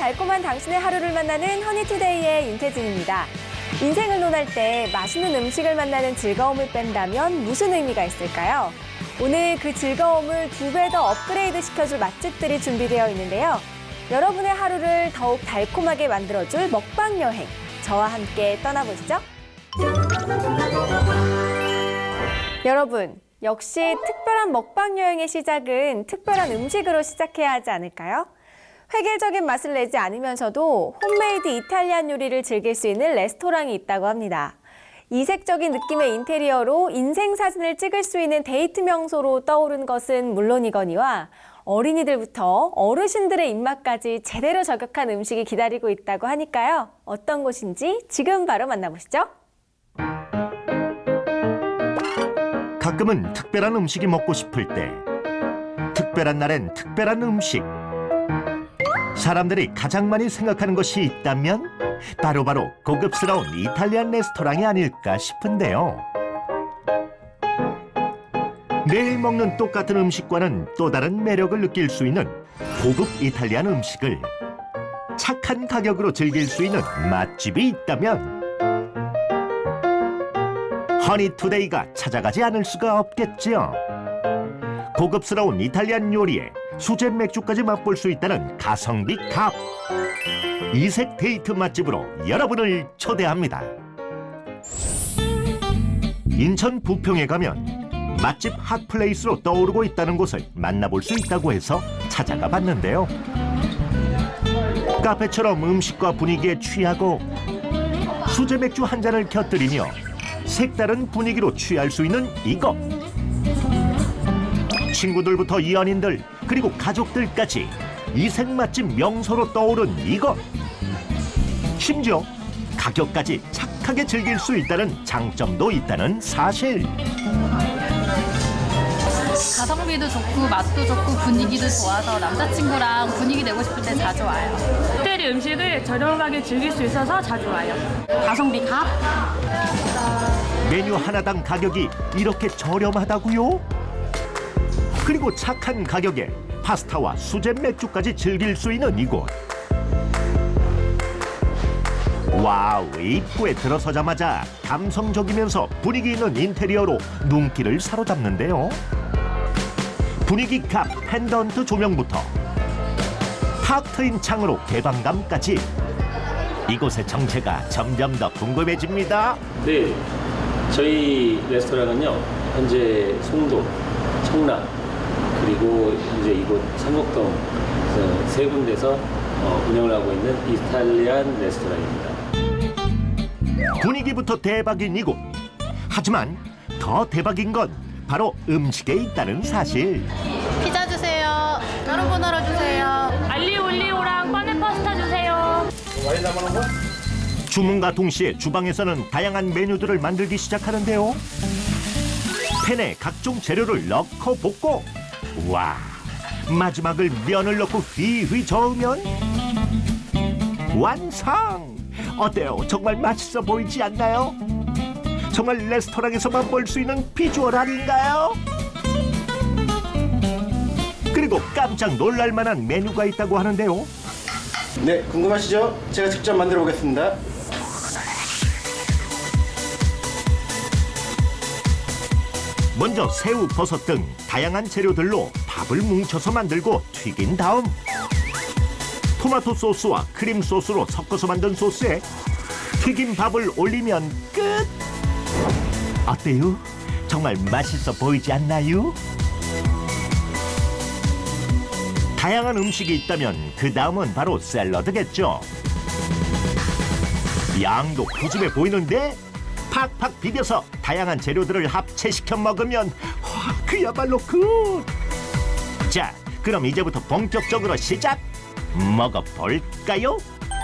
달콤한 당신의 하루를 만나는 허니투데이의 윤태진입니다. 인생을 논할 때 맛있는 음식을 만나는 즐거움을 뺀다면 무슨 의미가 있을까요? 오늘 그 즐거움을 2배 더 업그레이드 시켜줄 맛집들이 준비되어 있는데요. 여러분의 하루를 더욱 달콤하게 만들어줄 먹방 여행, 저와 함께 떠나보시죠. 여러분, 역시 특별한 먹방 여행의 시작은 특별한 음식으로 시작해야 하지 않을까요? 획일적인 맛을 내지 않으면서도 홈메이드 이탈리안 요리를 즐길 수 있는 레스토랑이 있다고 합니다. 이색적인 느낌의 인테리어로 인생 사진을 찍을 수 있는 데이트 명소로 떠오른 것은 물론이거니와 어린이들부터 어르신들의 입맛까지 제대로 저격한 음식이 기다리고 있다고 하니까요. 어떤 곳인지 지금 바로 만나보시죠. 가끔은 특별한 음식이 먹고 싶을 때, 특별한 날엔 특별한 음식. 사람들이 가장 많이 생각하는 것이 있다면 바로 고급스러운 이탈리안 레스토랑이 아닐까 싶은데요. 매일 먹는 똑같은 음식과는 또 다른 매력을 느낄 수 있는 고급 이탈리안 음식을 착한 가격으로 즐길 수 있는 맛집이 있다면 허니투데이가 찾아가지 않을 수가 없겠죠. 고급스러운 이탈리안 요리에 수제 맥주까지 맛볼 수 있다는 가성비 값. 이색 데이트 맛집으로 여러분을 초대합니다. 인천 부평에 가면 맛집 핫플레이스로 떠오르고 있다는 곳을 만나볼 수 있다고 해서 찾아가 봤는데요. 카페처럼 음식과 분위기에 취하고 수제 맥주 한 잔을 곁들이며 색다른 분위기로 취할 수 있는 이곳. 친구들부터 연인들 그리고 가족들까지 이색 맛집 명소로 떠오른 이곳. 심지어 가격까지 착하게 즐길 수 있다는 장점도 있다는 사실. 가성비도 좋고 맛도 좋고 분위기도 좋아서 남자친구랑 분위기 내고 싶을 때 자주 와요. 호텔 음식을 저렴하게 즐길 수 있어서 자주 와요. 가성비 값. 메뉴 하나당 가격이 이렇게 저렴하다고요? 그리고 착한 가격에 파스타와 수제 맥주까지 즐길 수 있는 이곳. 와우, 입구에 들어서자마자 감성적이면서 분위기 있는 인테리어로 눈길을 사로잡는데요. 분위기 값 펜던트 조명부터 탁 트인 창으로 개방감까지 이곳의 정체가 점점 더 궁금해집니다. 네, 저희 레스토랑은요 현재 송도, 청라 그리고 현재 이곳 삼곡동 세 군데서 운영을 하고 있는 이탈리안 레스토랑입니다. 분위기부터 대박인 이곳. 하지만 더 대박인 건 바로 음식에 있다는 사실. 피자 주세요. 까르보나라 주세요. 알리오 올리오랑 빠네 파스타 주세요. 주문과 동시에 주방에서는 다양한 메뉴들을 만들기 시작하는데요. 팬에 각종 재료를 넣고 볶고, 와, 마지막을 면을 넣고 휘휘 저으면 완성! 어때요? 정말 맛있어 보이지 않나요? 정말 레스토랑에서만 볼 수 있는 비주얼 아닌가요? 그리고 깜짝 놀랄 만한 메뉴가 있다고 하는데요. 네, 궁금하시죠? 제가 직접 만들어 보겠습니다. 먼저 새우, 버섯 등 다양한 재료들로 밥을 뭉쳐서 만들고 튀긴 다음 토마토 소스와 크림 소스로 섞어서 만든 소스에 튀긴 밥을 올리면 끝! 어때요? 정말 맛있어 보이지 않나요? 다양한 음식이 있다면 그 다음은 바로 샐러드겠죠. 양도 푸짐해 보이는데 팍팍 비벼서 다양한 재료들을 합체시켜 먹으면 와, 그야말로 굿! 자, 그럼 이제부터 본격적으로 시작! 먹어볼까요?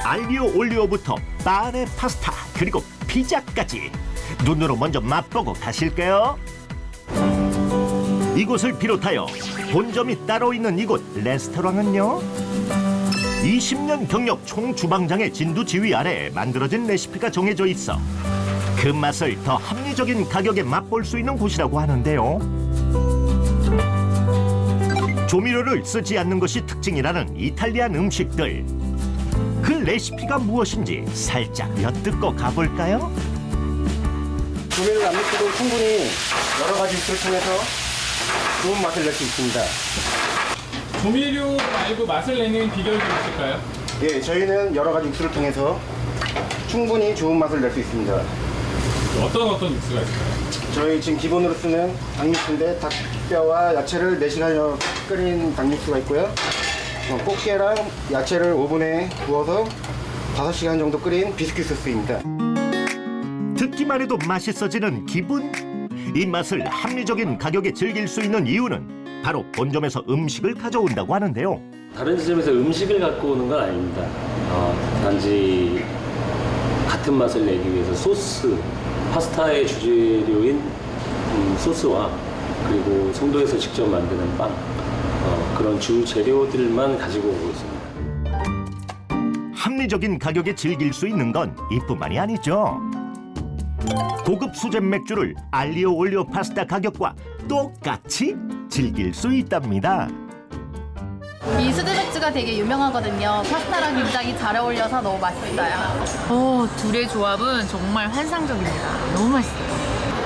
알리오 올리오부터 빠네 파스타 그리고 피자까지 눈으로 먼저 맛보고 가실게요. 이곳을 비롯하여 본점이 따로 있는 이곳 레스토랑은요 20년 경력 총주방장의 진두지휘 아래 만들어진 레시피가 정해져 있어 그 맛을 더 합리적인 가격에 맛볼 수 있는 곳이라고 하는데요. 조미료를 쓰지 않는 것이 특징이라는 이탈리안 음식들. 그 레시피가 무엇인지 살짝 엿듣고 가볼까요? 조미료를 안 넣고도 충분히 여러 가지 육수를 통해서 좋은 맛을 낼 수 있습니다. 조미료 말고 맛을 내는 비결이 있을까요? 예, 저희는 여러 가지 육수를 통해서 충분히 좋은 맛을 낼 수 있습니다. 어떤 육수가 있을까요? 저희 지금 기본으로 쓰는 닭육수인데 닭뼈와 야채를 4시간여 끓인 닭육수가 있고요. 꽃게랑 야채를 오븐에 구워서 5시간 정도 끓인 비스킷 소스입니다. 듣기만 해도 맛있어지는 기분? 이 맛을 합리적인 가격에 즐길 수 있는 이유는 바로 본점에서 음식을 가져온다고 하는데요. 다른 지점에서 음식을 갖고 오는 건 아닙니다. 단지 같은 맛을 내기 위해서 소스, 파스타의 주재료인 소스와 그리고 송도에서 직접 만드는 빵, 그런 주 재료들만 가지고 오고 있습니다. 합리적인 가격에 즐길 수 있는 건 이뿐만이 아니죠. 고급 수제 맥주를 알리오 올리오 파스타 가격과 똑같이 즐길 수 있답니다. 이 수제 맥주가 되게 유명하거든요. 파스타랑 굉장히 잘 어울려서 너무 맛있어요. 둘의 조합은 정말 환상적입니다. 너무 맛있어요.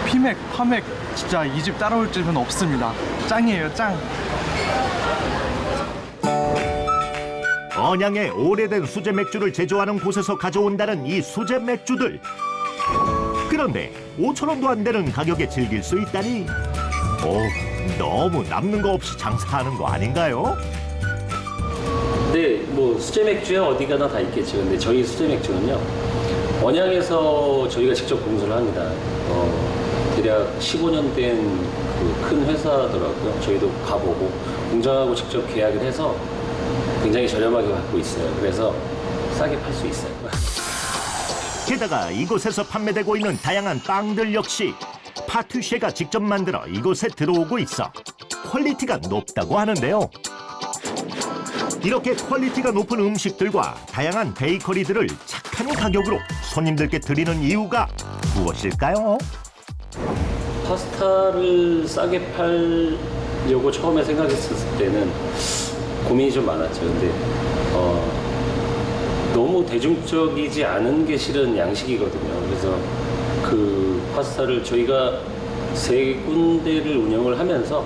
피맥, 파맥 진짜 이 집 따라올 집은 없습니다. 짱이에요, 짱. 언양의 오래된 수제 맥주를 제조하는 곳에서 가져온다는 이 수제 맥주들. 그런데 5,000원도 안 되는 가격에 즐길 수 있다니. 너무 남는 거 없이 장사하는 거 아닌가요? 네, 뭐 수제 맥주야 어디 가나 다 있겠죠. 근데 저희 수제 맥주는요, 언양에서 저희가 직접 공수를 합니다. 대략 15년 된 그 큰 회사더라고요. 저희도 가보고 공장하고 직접 계약을 해서 굉장히 저렴하게 받고 있어요. 그래서 싸게 팔 수 있어요. 게다가 이곳에서 판매되고 있는 다양한 빵들 역시 파티쉐가 직접 만들어 이곳에 들어오고 있어 퀄리티가 높다고 하는데요. 이렇게 퀄리티가 높은 음식들과 다양한 베이커리들을 착한 가격으로 손님들께 드리는 이유가 무엇일까요? 파스타를 싸게 팔려고 처음에 생각했을 때는 고민이 좀 많았죠. 근데 너무 대중적이지 않은 게 실은 양식이거든요. 그래서 그 파스타를 저희가 3군데를 운영을 하면서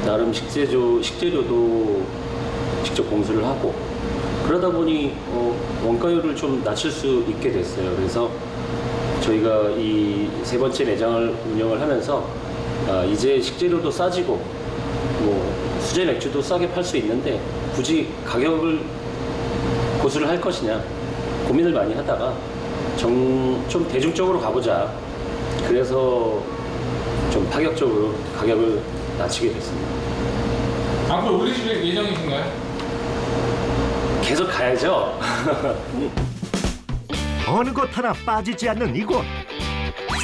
나름 식재료도 직접 공수를 하고 그러다 보니 원가율을 좀 낮출 수 있게 됐어요. 그래서 저희가 이 3번째 매장을 운영을 하면서 이제 식재료도 싸지고 뭐 수제 맥주도 싸게 팔 수 있는데 굳이 가격을 고수를 할 것이냐 고민을 많이 하다가 좀 대중적으로 가보자. 그래서 좀 파격적으로 가격을 낮추게 됐습니다. 앞으로 오르실 예정이신가요? 계속 가야죠. 어느 것 하나 빠지지 않는 이곳.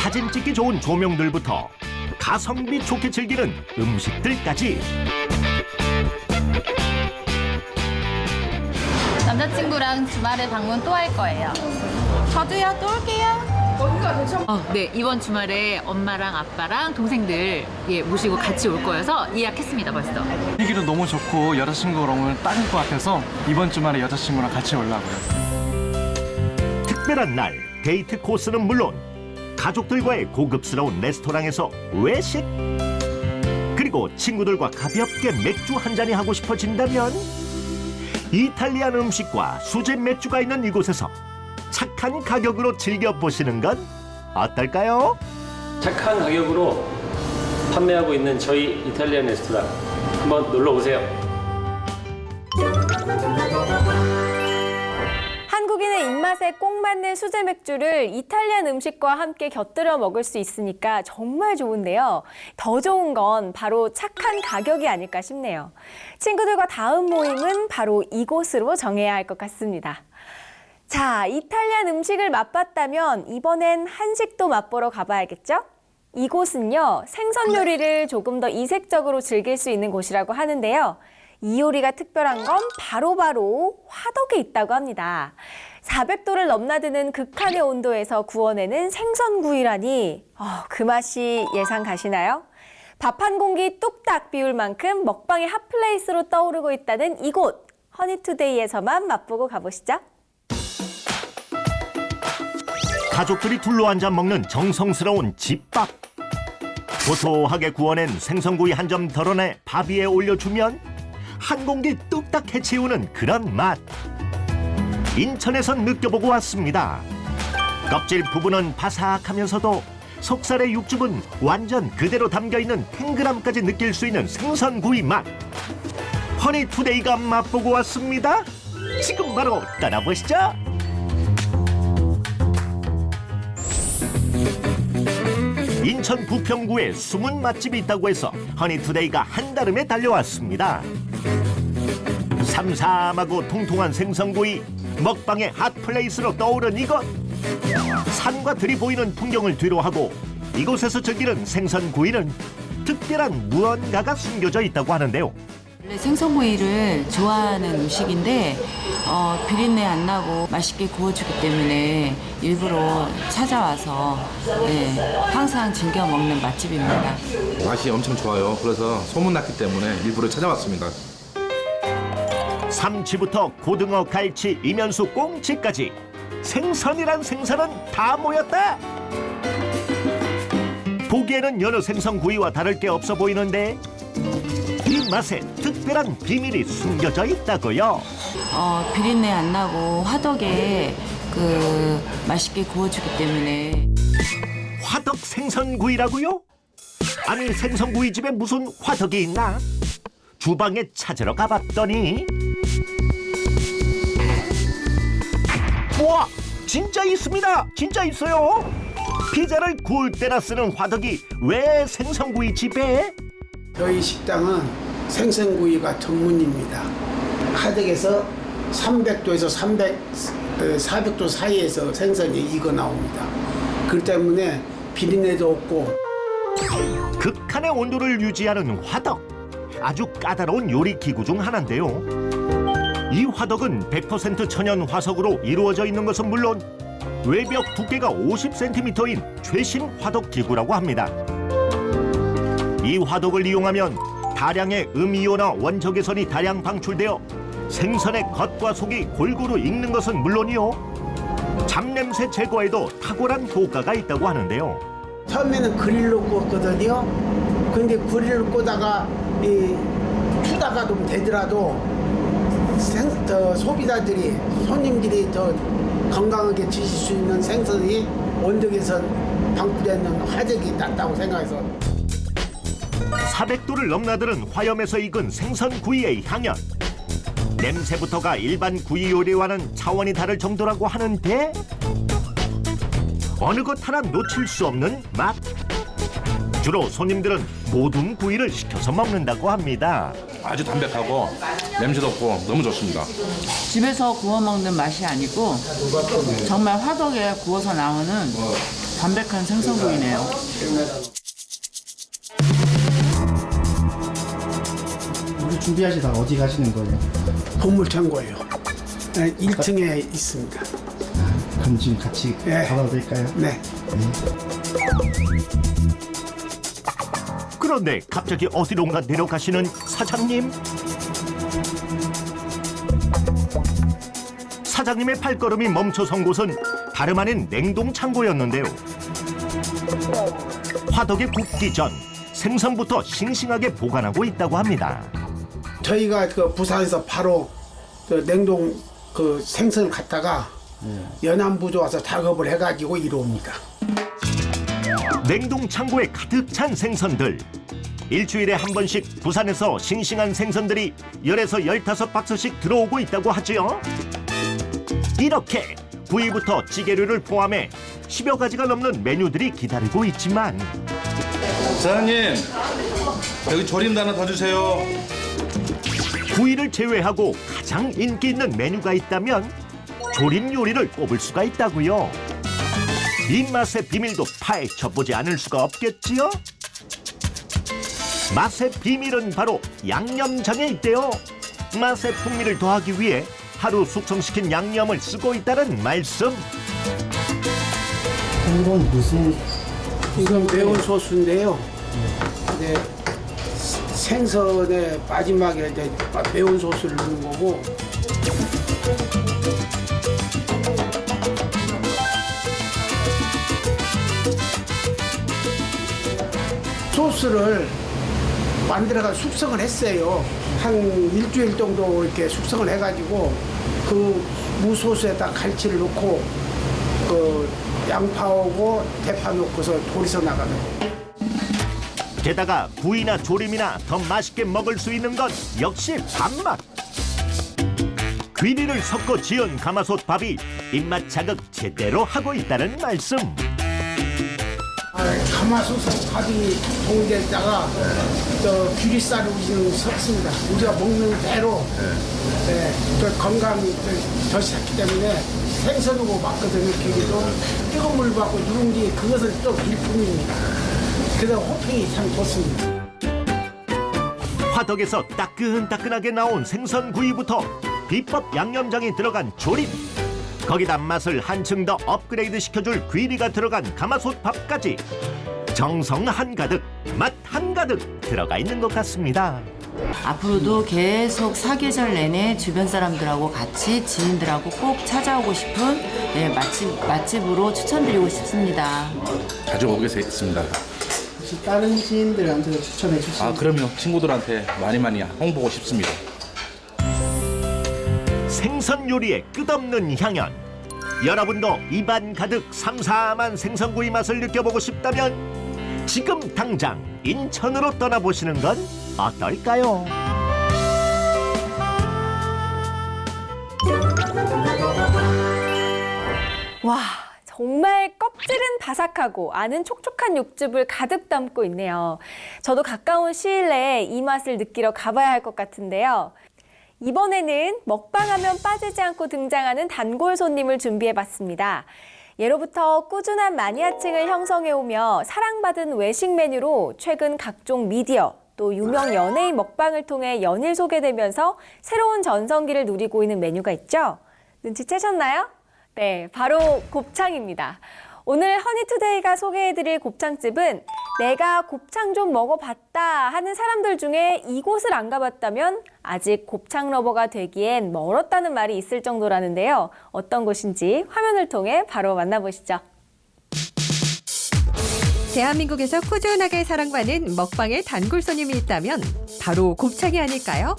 사진 찍기 좋은 조명들부터 가성비 좋게 즐기는 음식들까지. 남자친구랑 주말에 방문 또 할 거예요. 저도요, 또 올게요. 네, 이번 주말에 엄마랑 아빠랑 동생들 모시고 같이 올 거여서 예약했습니다, 벌써. 분위기도 너무 좋고 여자친구랑 오면 딱일 것 같아서 이번 주말에 여자친구랑 같이 오려고요. 특별한 날 데이트 코스는 물론 가족들과의 고급스러운 레스토랑에서 외식, 그리고 친구들과 가볍게 맥주 한 잔이 하고 싶어진다면 이탈리안 음식과 수제 맥주가 있는 이곳에서 착한 가격으로 즐겨보시는 건 어떨까요? 착한 가격으로 판매하고 있는 저희 이탈리안 레스토랑 한번 놀러 오세요. 한국인의 입맛에 꼭 맞는 수제 맥주를 이탈리안 음식과 함께 곁들여 먹을 수 있으니까 정말 좋은데요. 더 좋은 건 바로 착한 가격이 아닐까 싶네요. 친구들과 다음 모임은 바로 이곳으로 정해야 할 것 같습니다. 자, 이탈리안 음식을 맛봤다면 이번엔 한식도 맛보러 가봐야겠죠? 이곳은요, 생선 요리를 조금 더 이색적으로 즐길 수 있는 곳이라고 하는데요. 이 요리가 특별한 건 바로 화덕에 있다고 합니다. 400도를 넘나드는 극한의 온도에서 구워내는 생선구이라니 그 맛이 예상 가시나요? 밥 한 공기 뚝딱 비울 만큼 먹방의 핫플레이스로 떠오르고 있다는 이곳, 허니투데이에서만 맛보고 가보시죠. 가족들이 둘러앉아 먹는 정성스러운 집밥. 고소하게 구워낸 생선구이 한 점 덜어내 밥 위에 올려주면 한 공기 뚝딱 해치우는 그런 맛. 인천에서 느껴보고 왔습니다. 껍질 부분은 바삭하면서도 속살의 육즙은 완전 그대로 담겨있는 탱글함까지 느낄 수 있는 생선구이 맛. 허니투데이가 맛보고 왔습니다. 지금 바로 떠나보시죠. 인천 부평구에 숨은 맛집이 있다고 해서 허니투데이가 한달음에 달려왔습니다. 삼삼하고 통통한 생선구이, 먹방의 핫플레이스로 떠오른 이곳. 산과 들이 보이는 풍경을 뒤로하고 이곳에서 즐기는 생선구이는 특별한 무언가가 숨겨져 있다고 하는데요. 원래 생선구이를 좋아하는 음식인데 비린내 안 나고 맛있게 구워주기 때문에 일부러 찾아와서 항상 즐겨 먹는 맛집입니다. 맛이 엄청 좋아요. 그래서 소문났기 때문에 일부러 찾아왔습니다. 삼치부터 고등어, 갈치, 이면수, 꽁치까지 생선이란 생선은 다 모였다. 보기에는 여느 생선구이와 다를 게 없어 보이는데 이 맛에 특별한 비밀이 숨겨져 있다고요. 비린내 안 나고 화덕에 맛있게 구워주기 때문에. 화덕 생선구이라고요? 아니 생선구이 집에 무슨 화덕이 있나? 주방에 찾으러 가봤더니 우와! 진짜 있습니다! 진짜 있어요! 피자를 구울 때나 쓰는 화덕이 왜 생선구이 집에? 저희 식당은 생선구이가 전문입니다. 화덕에서 300도에서 400도 사이에서 생선이 익어 나옵니다. 그렇기 때문에 비린내도 없고. 극한의 온도를 유지하는 화덕. 아주 까다로운 요리 기구 중 하나인데요. 이 화덕은 100% 천연 화석으로 이루어져 있는 것은 물론 외벽 두께가 50cm인 최신 화덕 기구라고 합니다. 이 화덕을 이용하면 다량의 음이온화 원적외선이 다량 방출되어 생선의 겉과 속이 골고루 익는 것은 물론이요, 잡냄새 제거에도 탁월한 효과가 있다고 하는데요. 처음에는 그릴로 구웠거든요. 근데 그릴로 구다가 추다가 좀 되더라도 소비자들이, 손님들이 더 건강하게 드실 수 있는 생선이 원적외선 방출되는 화덕이 낫다고 생각해서. 400도를 넘나드는 화염에서 익은 생선구이의 향연. 냄새부터가 일반 구이 요리와는 차원이 다를 정도라고 하는데 어느 것 하나 놓칠 수 없는 맛. 주로 손님들은 모둠 구이를 시켜서 먹는다고 합니다. 아주 담백하고 냄새도 없고 너무 좋습니다. 집에서 구워 먹는 맛이 아니고 정말 화덕에 구워서 나오는 담백한 생선구이네요. 우리 준비하시다가 어디 가시는 거예요? 보물창고예요. 1층에 있습니다. 그럼 지금 같이 가봐도 될까요? 네. 그런데 갑자기 어디론가 내려가시는 사장님. 사장님의 발걸음이 멈춰선 곳은 다름 아닌 냉동 창고였는데요. 화덕에 굽기 전 생선부터 싱싱하게 보관하고 있다고 합니다. 저희가 부산에서 바로 냉동 생선을 갖다가 연안부조 와서 작업을 해가지고 이루옵니다. 냉동 창고에 가득 찬 생선들. 일주일에 한 번씩 부산에서 싱싱한 생선들이 10에서 15박스씩 들어오고 있다고 하지요. 이렇게 구이부터 찌개류를 포함해 10여 가지가 넘는 메뉴들이 기다리고 있지만 사장님, 여기 조림도 하나 더 주세요. 구이를 제외하고 가장 인기 있는 메뉴가 있다면 조림 요리를 꼽을 수가 있다고요. 입맛의 비밀도 파헤쳐보지 않을 수가 없겠지요. 맛의 비밀은 바로 양념장에 있대요. 맛의 풍미를 더하기 위해 하루 숙성시킨 양념을 쓰고 있다는 말씀. 이건 무슨? 이건 매운 소스인데요. 네, 생선의 마지막에 매운 소스를 넣는 거고. 소스를 만들어가 숙성을 했어요. 한 일주일 정도 이렇게 숙성을 해가지고 그 무소스에다 갈치를 넣고 그 양파하고 대파 넣고서 돌이서 나가는 거. 게다가 구이나 조림이나 더 맛있게 먹을 수 있는 건 역시 밥맛. 귀리를 섞어 지은 가마솥 밥이 입맛 자극 제대로 하고 있다는 말씀. 가마솥 밥이 동대에다가 귀리살을 우리는 섞습니다. 우리가 먹는 대로 건강이 더 좋기 때문에 생선하고 맞거든요. 기계도 뜨거운 물 받고 누룽지 그것은 또 일품입니다. 그래서 호평이 참 좋습니다. 화덕에서 따끈따끈하게 나온 생선구이부터 비법 양념장이 들어간 조림, 거기다 맛을 한층 더 업그레이드 시켜줄 귀리가 들어간 가마솥 밥까지 정성 한가득, 맛 한가득 들어가 있는 것 같습니다. 앞으로도 계속 사계절 내내 주변 사람들하고 같이 지인들하고 꼭 찾아오고 싶은 맛집으로 추천드리고 싶습니다. 자주 오게 되겠습니다. 혹시 다른 지인들한테도 추천해 주시나요? 아, 그럼요. 친구들한테 많이 홍보하고 싶습니다. 생선 요리의 끝없는 향연. 여러분도 입안 가득 삼삼한 생선구이 맛을 느껴보고 싶다면 지금 당장 인천으로 떠나보시는 건 어떨까요? 와, 정말 껍질은 바삭하고 안은 촉촉한 육즙을 가득 담고 있네요. 저도 가까운 시일 내에 이 맛을 느끼러 가봐야 할 것 같은데요. 이번에는 먹방하면 빠지지 않고 등장하는 단골 손님을 준비해봤습니다. 예로부터 꾸준한 마니아층을 형성해오며 사랑받은 외식 메뉴로 최근 각종 미디어, 또 유명 연예인 먹방을 통해 연일 소개되면서 새로운 전성기를 누리고 있는 메뉴가 있죠? 눈치채셨나요? 네, 바로 곱창입니다. 오늘 허니투데이가 소개해드릴 곱창집은 내가 곱창 좀 먹어봤다 하는 사람들 중에 이곳을 안 가봤다면 아직 곱창 러버가 되기엔 멀었다는 말이 있을 정도라는데요. 어떤 곳인지 화면을 통해 바로 만나보시죠. 대한민국에서 꾸준하게 사랑받는 먹방의 단골 손님이 있다면 바로 곱창이 아닐까요?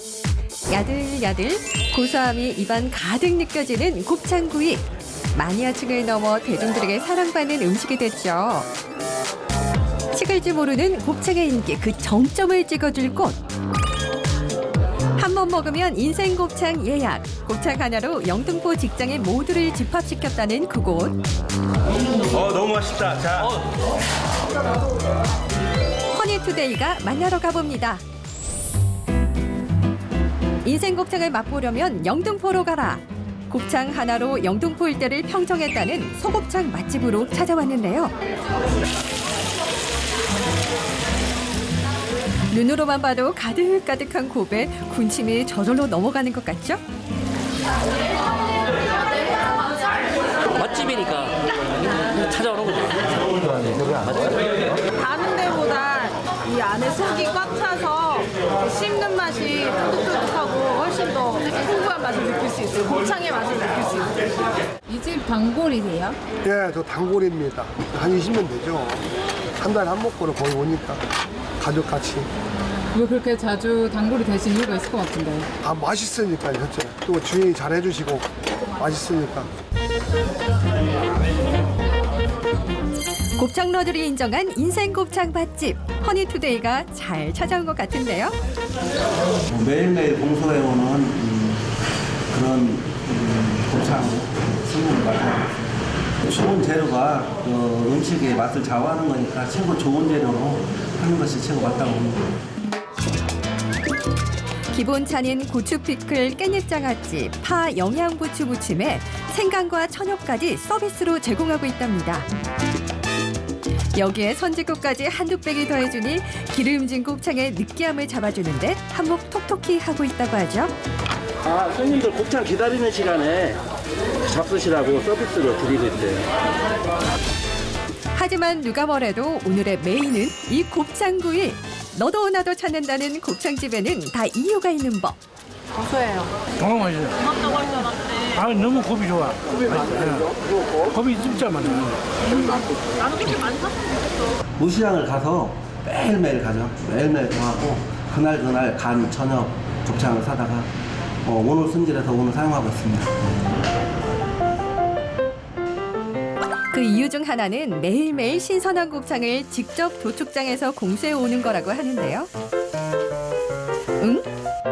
야들야들 고소함이 입안 가득 느껴지는 곱창구이. 마니아층을 넘어 대중들에게 사랑받는 음식이 됐죠. 식을 줄 모르는 곱창의 인기 그 정점을 찍어줄 곳. 한 번 먹으면 인생 곱창 예약. 곱창 하나로 영등포 직장인 모두를 집합시켰다는 그곳. 너무 맛있다. 자. 허니투데이가 만나러 가봅니다. 인생 곱창을 맛보려면 영등포로 가라. 곱창 하나로 영등포 일대를 평정했다는 소곱창 맛집으로 찾아왔는데요. 눈으로만 봐도 가득가득한 곱에 군침이 저절로 넘어가는 것 같죠? 맛집이니까 찾아오는 거죠. 다른 데보다 이 안에 속이 꽉 차서 씹는 맛이 쫀득쫀득하고 훨씬 더 풍부한 맛을 느낄 수 있어요. 곱창의 맛을 느낄 수 있어요. 이 집 단골이세요? 예, 저 단골입니다. 한 20년 되죠. 한 달에 한 먹고를 거의 오니까 가족같이. 왜 그렇게 자주 단골이 되신 이유가 있을 것 같은데. 아, 맛있으니까요, 첫째. 또 주인이 잘해주시고 맛있으니까. 곱창러들이 인정한 인생 곱창 맛집 허니투데이가 잘 찾아온 것 같은데요. 매일매일 봉사해오는 그런 곱창 승무원 같아요. 좋은 재료가 음식의 맛을 좌우하는 거니까 최고 좋은 재료로 하는 것이 최고 맞다고 봅니다. 기본차는 고추 피클, 깻잎장아찌, 파 영양부추 무침에 생강과 천엽까지 서비스로 제공하고 있답니다. 여기에 선지국까지 한두 빼기 더해주니 기름진 곱창의 느끼함을 잡아주는데 한몫 톡톡히 하고 있다고 하죠. 아, 손님들 곱창 기다리는 시간에 잡수시라고 서비스로 드리고 있대요. 하지만 누가 뭐래도 오늘의 메인은 이 곱창구이. 너도 나도 찾는다는 곱창집에는 다 이유가 있는 법. 고소해요. 너무 맛있어요. 아, 너무 곱이 좋아. 곱이 진짜 많아요. 무시장을 가서 매일매일 가죠. 매일매일 가고 그날 간 저녁 곱창을 사다가 오늘 손질해서 오늘 사용하고 있습니다. 그 이유 중 하나는 매일매일 신선한 곱창을 직접 도축장에서 공수해 오는 거라고 하는데요. 응?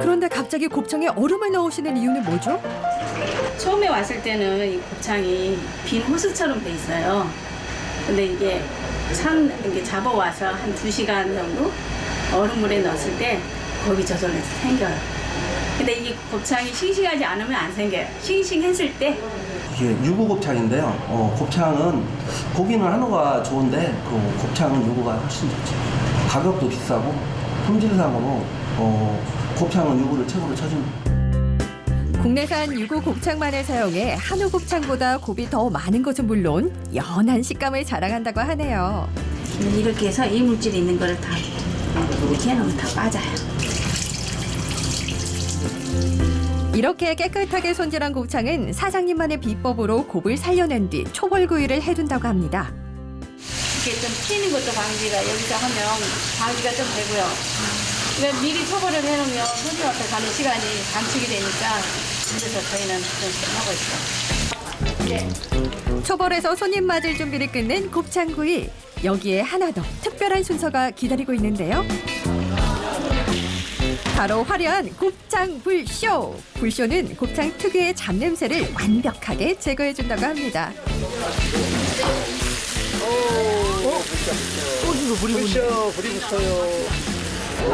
그런데 갑자기 곱창에 얼음을 넣으시는 이유는 뭐죠? 처음에 왔을 때는 이 곱창이 빈 호스처럼 돼 있어요. 근데 이게 이게 잡아와서 한 2시간 정도 얼음물에 넣었을 때 거기 저절로 생겨요. 근데 이 곱창이 싱싱하지 않으면 안 생겨요. 싱싱했을 때 이게 유구 곱창인데요. 곱창은 고기는 한우가 좋은데 그 곱창은 유구가 훨씬 좋죠. 가격도 비싸고 품질상으로 곱창은 유구를 최고로 쳐줍니다. 국내산 유구 곱창만을 사용해 한우 곱창보다 곱이 더 많은 것은 물론 연한 식감을 자랑한다고 하네요. 이렇게 해서 이물질이 있는 거를 다 이렇게 해놓으면 다 빠져요. 이렇게 깨끗하게 손질한 곱창은 사장님만의 비법으로 곱을 살려낸 뒤 초벌구이를 해둔다고 합니다. 이렇게 좀 튀는 것도 방지가 여기서 하면 방지가 좀 되고요. 그러니까 미리 초벌을 해놓으면 손님 앞에 가는 시간이 단축이 되니까 그래서 저희는 그렇게 하고 있어요. 초벌에서 손님 맞을 준비를 끝낸 곱창구이. 여기에 하나 더 특별한 순서가 기다리고 있는데요. 바로 화려한 곱창 불쇼. 불쇼는 곱창 특유의 잡냄새를 완벽하게 제거해준다고 합니다. 불쇼 불이 붙어요.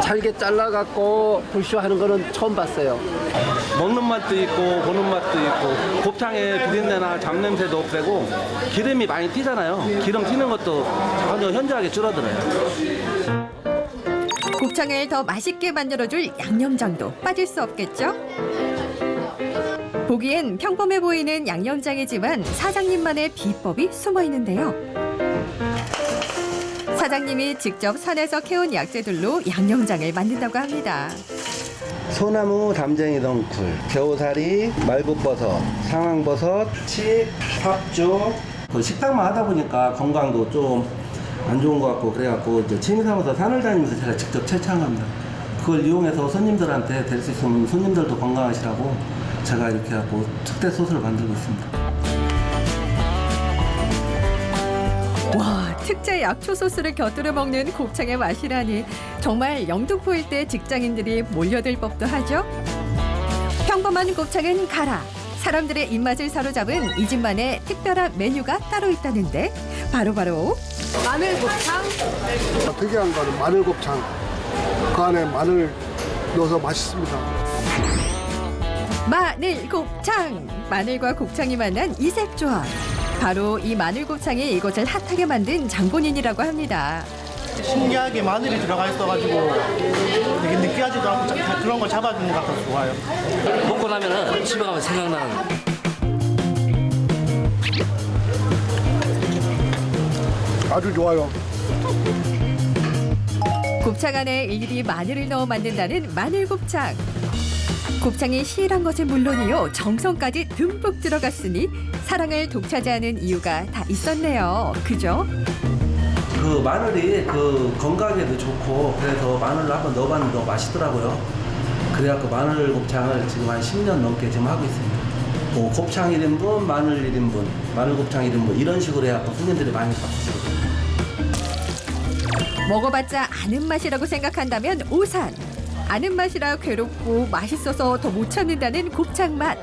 잘게 잘라갖고 불쇼 하는 거는 처음 봤어요. 먹는 맛도 있고 보는 맛도 있고 곱창의 비린내나 잡냄새도 없애고 기름이 많이 튀잖아요. 기름 튀는 것도 전혀 현저하게 줄어들어요. 곱창을 더 맛있게 만들어줄 양념장도 빠질 수 없겠죠? 보기엔 평범해 보이는 양념장이지만 사장님만의 비법이 숨어 있는데요. 사장님이 직접 산에서 캐온 약재들로 양념장을 만든다고 합니다. 소나무 담쟁이 덩쿨, 겨우사리, 말굽버섯, 상황버섯, 칩, 삽조. 그 식당만 하다 보니까 건강도 좀 안 좋은 것 같고 그래갖고 이제 취미삼아서 산을 다니면서 제가 직접 채취합니다. 그걸 이용해서 손님들한테 될 수 있으면 손님들도 건강하시라고 제가 이렇게 갖고 특대 소스를 만들고 있습니다. 와, 특제 약초 소스를 곁들여 먹는 곱창의 맛이라니 정말 영등포일 때 직장인들이 몰려들 법도 하죠. 평범한 곱창은 가라. 사람들의 입맛을 사로잡은 이 집만의 특별한 메뉴가 따로 있다는데 바로 마늘 곱창. 특이한 거는 마늘 곱창. 그 안에 마늘 넣어서 맛있습니다. 마늘 곱창. 마늘과 곱창이 만난 이색 조합. 바로 이 마늘 곱창이 이것을 핫하게 만든 장본인이라고 합니다. 신기하게 마늘이 들어가 있어가지고 되게 느끼하지도 않고 그런 걸 잡아주는 것 같아서 좋아요. 먹고 나면은 집에 가면 생각나는. 아주 좋아요. 곱창 안에 일일이 마늘을 넣어 만든다는 마늘 곱창. 곱창이 실한 것은 물론이요 정성까지 듬뿍 들어갔으니 사랑을 독차지하는 이유가 다 있었네요. 그죠? 그 마늘이 그 건강에도 좋고 그래서 마늘을 한번 넣어봤는데 너무 맛있더라고요. 그래갖고 마늘 곱창을 지금 한 10년 넘게 지금 하고 있습니다. 뭐 곱창 1인분, 마늘 1인분, 마늘 곱창 1인분 이런 식으로 해갖고 손님들이 많이 바꾸시거든요. 먹어봤자 아는 맛이라고 생각한다면 오산. 아는 맛이라 괴롭고 맛있어서 더 못 참는다는 곱창 맛.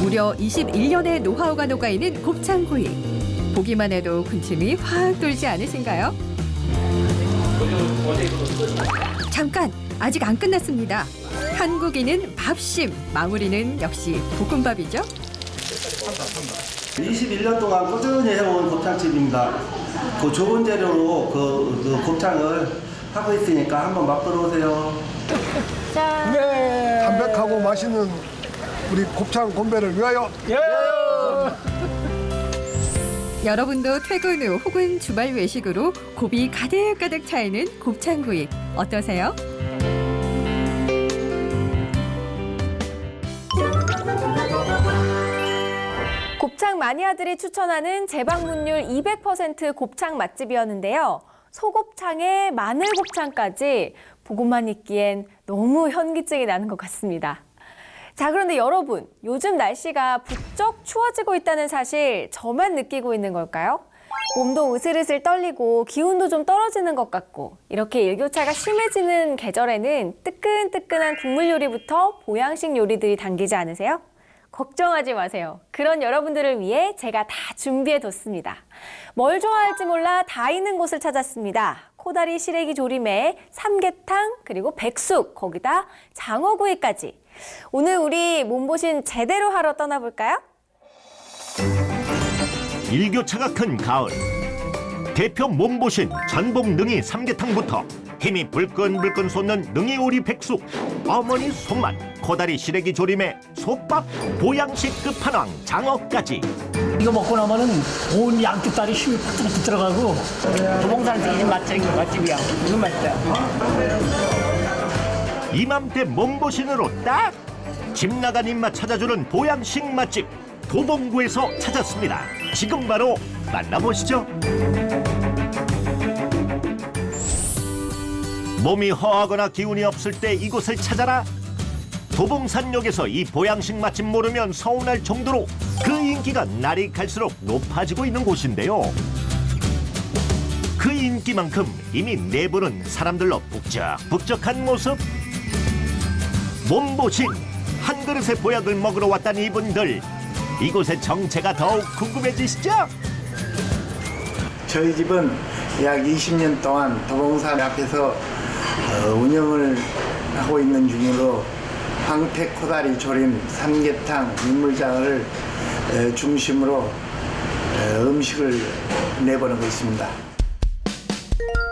무려 21년의 노하우가 녹아있는 곱창구이. 보기만 해도 군침이 확 돌지 않으신가요? 잠깐! 아직 안 끝났습니다. 한국인은 밥심, 마무리는 역시 볶음밥이죠? 21년 동안 꾸준히 해온 곱창집입니다. 그 좋은 재료로 그 곱창을 하고 있으니까 한번 맛보러 오세요. 네. 담백하고 맛있는 우리 곱창 건배를 위하여. 여러분도 퇴근 후 혹은 주말 외식으로 곱이 가득가득 차있는 곱창구이 어떠세요? 곱창 마니아들이 추천하는 재방문율 200% 곱창 맛집이었는데요. 소곱창에 마늘곱창까지 보고만 있기엔 너무 현기증이 나는 것 같습니다. 자, 그런데 여러분, 요즘 날씨가 부쩍 추워지고 있다는 사실 저만 느끼고 있는 걸까요? 몸도 으슬으슬 떨리고 기운도 좀 떨어지는 것 같고 이렇게 일교차가 심해지는 계절에는 뜨끈뜨끈한 국물 요리부터 보양식 요리들이 당기지 않으세요? 걱정하지 마세요. 그런 여러분들을 위해 제가 다 준비해뒀습니다. 뭘 좋아할지 몰라 다 있는 곳을 찾았습니다. 코다리 시래기 조림에 삼계탕 그리고 백숙 거기다 장어구이까지. 오늘 우리 몸보신 제대로 하러 떠나볼까요? 일교차가 큰 가을. 대표 몸보신 전복 능이 삼계탕부터 힘이 불끈불끈 솟는 능이 오리 백숙, 어머니 손맛 코다리 시래기 조림에 솥밥, 보양식 끝판왕 장어까지. 이거 먹고 나면은 온 양쪽 다리 힘이 팍팍 들어가고 도봉산에서 이 맛집이야. 이거 맛있다. 이맘때 몸보신으로 딱! 집 나간 입맛 찾아주는 보양식 맛집 도봉구에서 찾았습니다. 지금 바로 만나보시죠. 몸이 허하거나 기운이 없을 때 이곳을 찾아라. 도봉산역에서 이 보양식 맛집 모르면 서운할 정도로 그 인기가 날이 갈수록 높아지고 있는 곳인데요. 그 인기만큼 이미 내부는 사람들로 북적북적한 모습. 몸보신 한 그릇의 보약을 먹으러 왔다는 이분들, 이곳의 정체가 더욱 궁금해지시죠? 저희 집은 약 20년 동안 도봉산 앞에서 운영을 하고 있는 중으로 황태 코다리 조림, 삼계탕, 민물장어를 중심으로 음식을 내보내고 있습니다.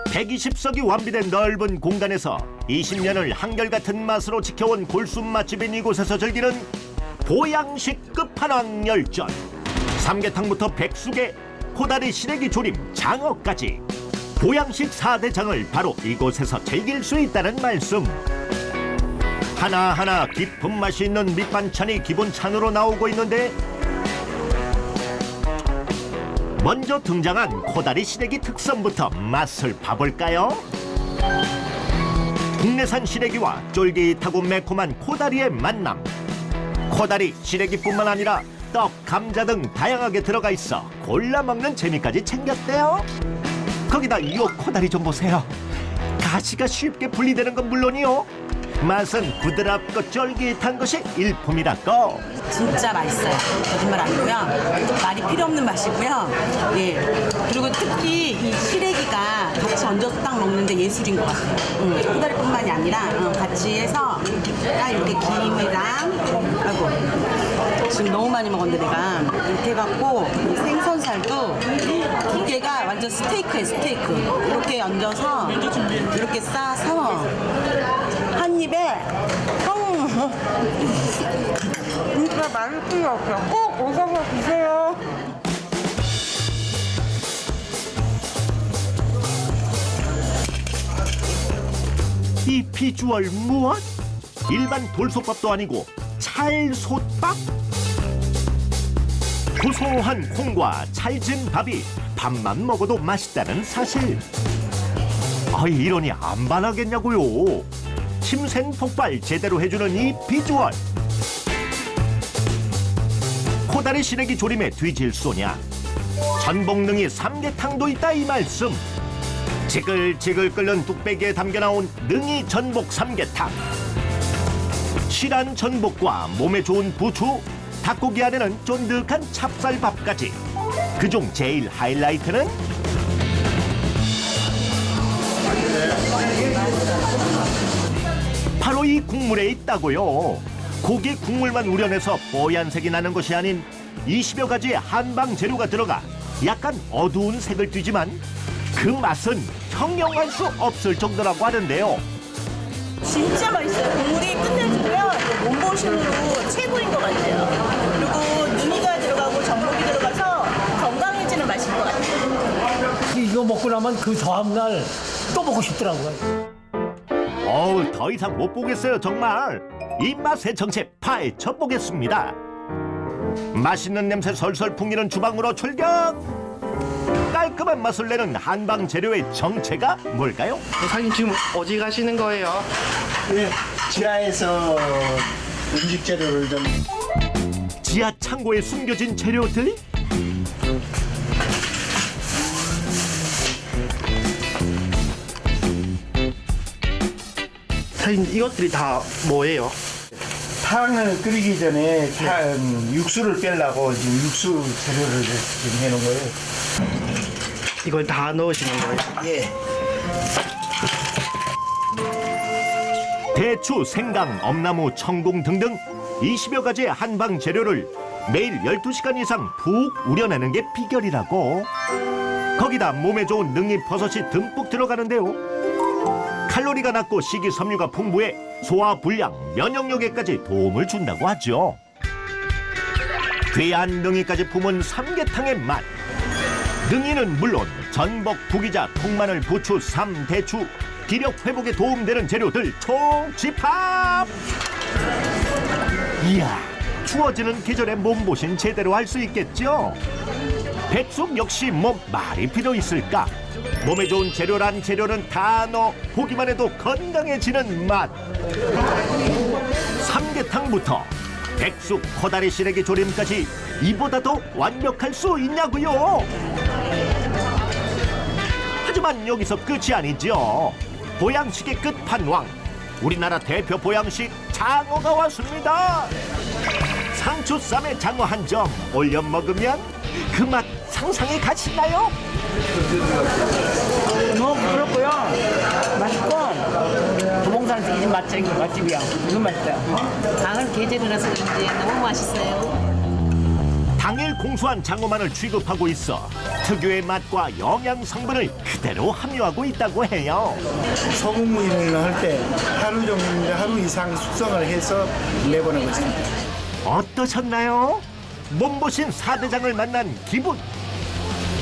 120석이 완비된 넓은 공간에서 20년을 한결같은 맛으로 지켜온 골수 맛집인 이곳에서 즐기는 보양식 끝판왕 열전. 삼계탕부터 백숙에 코다리 시래기 조림, 장어까지 보양식 4대장을 바로 이곳에서 즐길 수 있다는 말씀. 하나하나 깊은 맛이 있는 밑반찬이 기본찬으로 나오고 있는데 먼저 등장한 코다리 시래기 특선부터 맛을 봐볼까요? 국내산 시래기와 쫄깃하고 매콤한 코다리의 만남. 코다리 시래기뿐만 아니라 떡, 감자 등 다양하게 들어가 있어 골라 먹는 재미까지 챙겼대요. 거기다 이 코다리 좀 보세요. 가시가 쉽게 분리되는 건 물론이요, 맛은 부드럽고 쫄깃한 것이 일품이라고. 진짜 맛있어요. 거짓말 아니고요. 말이 필요 없는 맛이고요. 예. 그리고 특히 이 시래기가 같이 얹어서 딱 먹는데 예술인 것 같아요. 코다리뿐만이 아니라 같이 해서 딱 이렇게 김이랑, 아이고 지금 너무 많이 먹었는데 내가 이렇게 해갖고 생선살도 두께가 완전 스테이크예요. 스테이크. 이렇게 얹어서 이렇게 싸서 한 입에 진짜 맛있을 거 없어요. 꼭 오셔서 드세요. 이 비주얼 무엇? 일반 돌솥밥도 아니고 찰솥밥? 고소한 콩과 찰진 밥이 밥만 먹어도 맛있다는 사실. 이러니 안 반하겠냐고요. 침샘 폭발 제대로 해주는 이 비주얼. 코다리 시래기 조림에 뒤질 소냐. 전복능이 삼계탕도 있다 이 말씀. 지글지글 끓는 뚝배기에 담겨 나온 능이 전복 삼계탕. 실한 전복과 몸에 좋은 부추, 닭고기 안에는 쫀득한 찹쌀밥까지. 그중 제일 하이라이트는 바로 이 국물에 있다고요. 고기 국물만 우려내서 뽀얀색이 나는 것이 아닌 20여 가지의 한방 재료가 들어가 약간 어두운 색을 띠지만 그 맛은 형용할 수 없을 정도라고 하는데요. 진짜 맛있어요. 국물이 끝내주고요. 몸보신으로 최고인 것 같아요. 그리고 능이가 들어가고 전복이 들어가서 건강해지는 맛인 것 같아요. 이거 먹고 나면 그 다음날 또 먹고 싶더라고요. 더 이상 못 보겠어요 정말. 입맛의 정체 파헤쳐 보겠습니다. 맛있는 냄새 솔솔 풍기는 주방으로 출격. 깔끔한 맛을 내는 한방 재료의 정체가 뭘까요? 사장님 지금 어디 가시는 거예요? 예, 지하에서 음식 재료를 좀 지하 창고에 숨겨진 재료들? 사장님 이것들이 다 뭐예요? 탕을 끓이기 전에 육수를 빼려고 지금 육수 재료를 지금 해놓은 거예요. 이걸 다 넣으시는 거예요? 예. 대추, 생강, 엄나무, 청궁 등등 20여 가지의 한방 재료를 매일 12시간 이상 푹 우려내는 게 비결이라고. 거기다 몸에 좋은 능이버섯이 듬뿍 들어가는데요. 칼로리가 낮고 식이섬유가 풍부해 소화 불량, 면역력에까지 도움을 준다고 하죠. 귀한 능이까지 품은 삼계탕의 맛. 능이는 물론 전복, 구기자, 통마늘, 부추, 삼, 대추, 기력 회복에 도움되는 재료들 총집합! 이야, 추워지는 계절에 몸보신 제대로 할 수 있겠죠? 백숙 역시 뭐 말이 필요 있을까? 몸에 좋은 재료란 재료는 다 넣어 보기만 해도 건강해지는 맛. 삼계탕부터 백숙, 코다리 시래기 조림까지 이보다 더 완벽할 수 있냐고요? 하지만 여기서 끝이 아니죠. 보양식의 끝판왕, 우리나라 대표 보양식 장어가 왔습니다. 상추쌈에 장어 한 점 올려 먹으면 그 맛 상상이 가시나요? 너무 부드럽고요. 맛있고 도봉산에서 이집 맛집이야. 너무 맛있어요. 당은 계절이라서 그런지 너무 맛있어요. 당일 공수한 장어만을 취급하고 있어 특유의 맛과 영양 성분을 그대로 함유하고 있다고 해요. 소금구이를 할 때 하루 종일 하루 이상 숙성을 해서 내보내고 있습니다. 어떠셨나요? 몸보신 4대장을 만난 기분.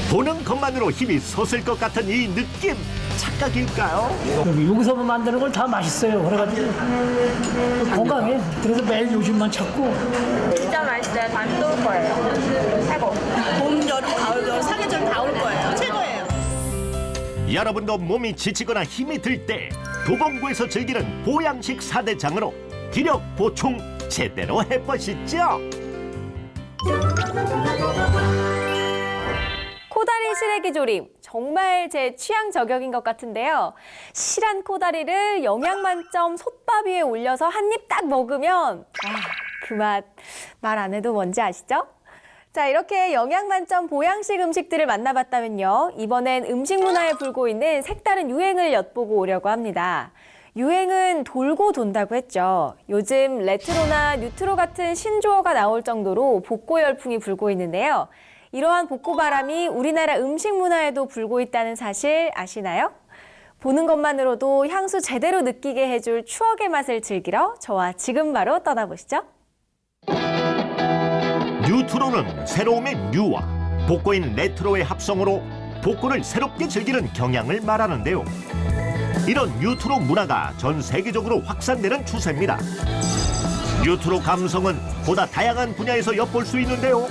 보는 것만으로 힘이 솟을 것 같은 이 느낌, 착각일까요? 여기서 만드는 걸 다 맛있어요. 그래가지고 건강해. 그래서 매일 요즘만 찾고. 진짜 맛있어요. 다음에 또 올 거예요. 최고. 봄, 여름, 가을, 겨울, 사계절 다 올 거예요. 최고예요. 여러분도 몸이 지치거나 힘이 들 때 도봉구에서 즐기는 보양식 4대장으로 기력 보충 제대로 해보시죠. 코다리 시래기 조림, 정말 제 취향 저격인 것 같은데요. 실한 코다리를 영양 만점 솥밥 위에 올려서 한 입 딱 먹으면 그 맛 말 안 해도 뭔지 아시죠? 자, 이렇게 영양 만점 보양식 음식들을 만나봤다면요. 이번엔 음식 문화에 불고 있는 색다른 유행을 엿보고 오려고 합니다. 유행은 돌고 돈다고 했죠. 요즘 레트로나 뉴트로 같은 신조어가 나올 정도로 복고 열풍이 불고 있는데요. 이러한 복고 바람이 우리나라 음식 문화에도 불고 있다는 사실 아시나요? 보는 것만으로도 향수 제대로 느끼게 해줄 추억의 맛을 즐기러 저와 지금 바로 떠나보시죠. 뉴트로는 새로움의 뉴와 복고인 레트로의 합성으로 복고를 새롭게 즐기는 경향을 말하는데요. 이런 뉴트로 문화가 전 세계적으로 확산되는 추세입니다. 뉴트로 감성은 보다 다양한 분야에서 엿볼 수 있는데요.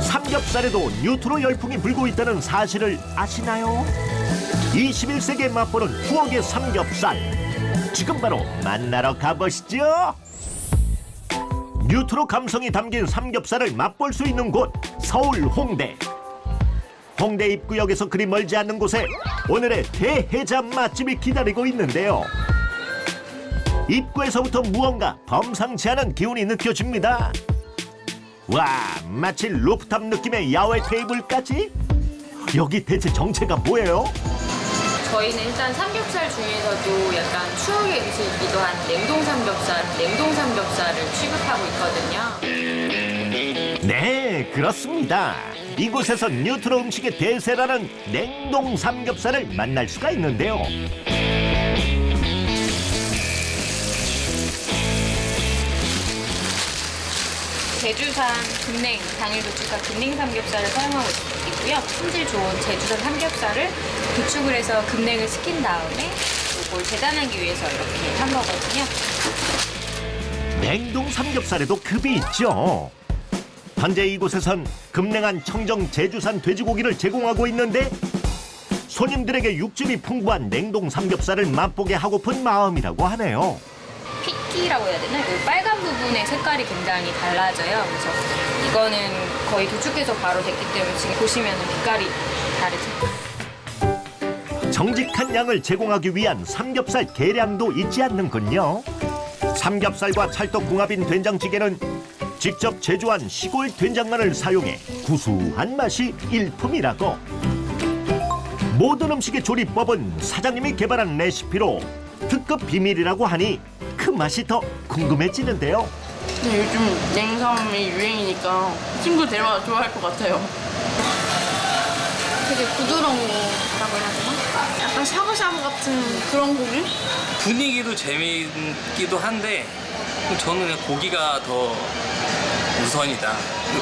삼겹살에도 뉴트로 열풍이 불고 있다는 사실을 아시나요? 21세기에 맛보는 추억의 삼겹살. 지금 바로 만나러 가보시죠. 뉴트로 감성이 담긴 삼겹살을 맛볼 수 있는 곳, 서울 홍대. 홍대 입구역에서 그리 멀지 않는 곳에 오늘의 대해장 맛집이 기다리고 있는데요. 입구에서부터 무언가 범상치 않은 기운이 느껴집니다. 와, 마치 루프탑 느낌의 야외 테이블까지? 여기 대체 정체가 뭐예요? 저희는 일단 삼겹살 중에서도 약간 추억의 음식이기도 한 냉동 삼겹살을 취급하고 있거든요. 네, 그렇습니다. 이곳에서 뉴트로 음식의 대세라는 냉동 삼겹살을 만날 수가 있는데요. 제주산 금냉, 당일 도축한 금냉 삼겹살을 사용하고 있고요. 품질 좋은 제주산 삼겹살을 도축을 해서 금냉을 시킨 다음에 이걸 재단하기 위해서 이렇게 한 거거든요. 냉동 삼겹살에도 급이 있죠. 현재 이곳에선 급냉한 청정 제주산 돼지고기를 제공하고 있는데 손님들에게 육즙이 풍부한 냉동 삼겹살을 맛보게 하고픈 마음이라고 하네요. 핏기라고 해야 되나? 그 빨간 부분의 색깔이 굉장히 달라져요. 그래서 이거는 거의 도축해서 바로 됐기 때문에 지금 보시면 빛깔이 다르죠. 정직한 양을 제공하기 위한 삼겹살 계량도 잊지 않는군요. 삼겹살과 찰떡궁합인 된장찌개는 직접 제조한 시골 된장만을 사용해 구수한 맛이 일품이라고. 모든 음식의 조리법은 사장님이 개발한 레시피로 특급 비밀이라고 하니 그 맛이 더 궁금해지는데요. 요즘 냉삼이 유행이니까 친구 데려와 좋아할 것 같아요. 되게 부드러운 거라고 해야 되나? 약간 샤브샤브 같은 그런 고기? 분위기도 재미있기도 한데 저는 그냥 고기가 더 우선이다.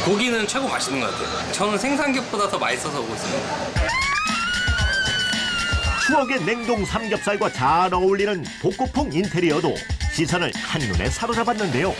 고기는 최고 맛있는 것 같아요. 저는 생삼겹보다 더 맛있어서 오고 있습니다. 추억의 냉동 삼겹살과 잘 어울리는 복고풍 인테리어도 시선을 한눈에 사로잡았는데요.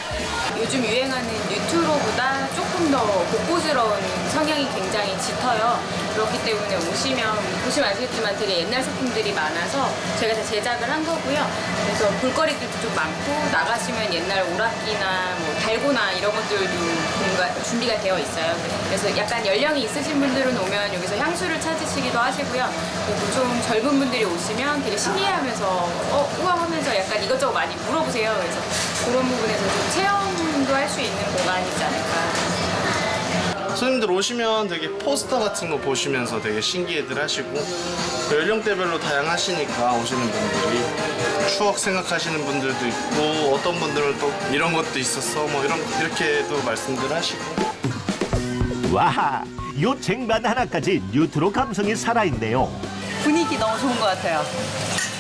요즘 유행하는 뉴트로보다 조금 더 복고스러운 성향이 굉장히 짙어요. 그렇기 때문에 오시면 보시면 아시겠지만 되게 옛날 소품들이 많아서 저희가 다 제작을 한 거고요. 그래서 볼거리들도 좀 많고 나가시면 옛날 오락기나 뭐 달고나 이런 것들도 뭔가 준비가 되어 있어요. 그래서 약간 연령이 있으신 분들은 오면 여기서 향수를 찾으시기도 하시고요. 그리고 좀 젊은 분들이 오시면 되게 신기해하면서 우와 하면서 약간 이것저것 많이 물어보세요. 그래서 그런 부분에서 좀 체험도 할 수 있는 공간이지 않을까. 손님들 오시면 되게 포스터 같은 거 보시면서 되게 신기해들 하시고 연령대별로 다양하시니까 오시는 분들이 추억 생각하시는 분들도 있고 어떤 분들은 또 이런 것도 있었어 뭐 이렇게도 말씀들 하시고. 와, 요 쟁반 하나까지 뉴트로 감성이 살아있네요. 분위기 너무 좋은 것 같아요.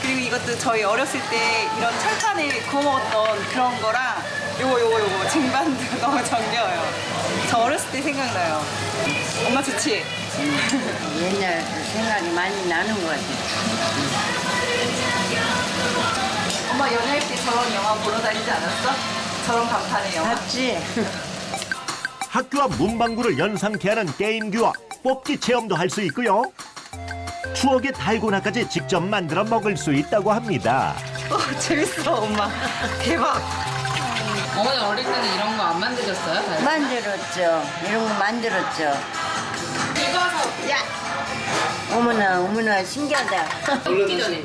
그리고 이것도 저희 어렸을 때 이런 철판에 구워 먹었던 그런 거랑 요거 쟁반도 너무 정겨워요. 저 어렸을 때 생각나요. 엄마 좋지? 옛날 생각이 많이 나는 것 같아요. 엄마 연애할 때 저런 영화 보러 다니지 않았어? 저런 간판의 영화? 봤지? 학교와 문방구를 연상케 하는 게임기와 뽑기 체험도 할 수 있고요. 추억의 달고나까지 직접 만들어 먹을 수 있다고 합니다. 재밌어 엄마. 대박. 어머니 어릴 때는 이런 거 안 만드셨어요? 만들었죠. 이런 거 만들었죠. 읽어서 야! 어머나 신기하다. 굽기 전에.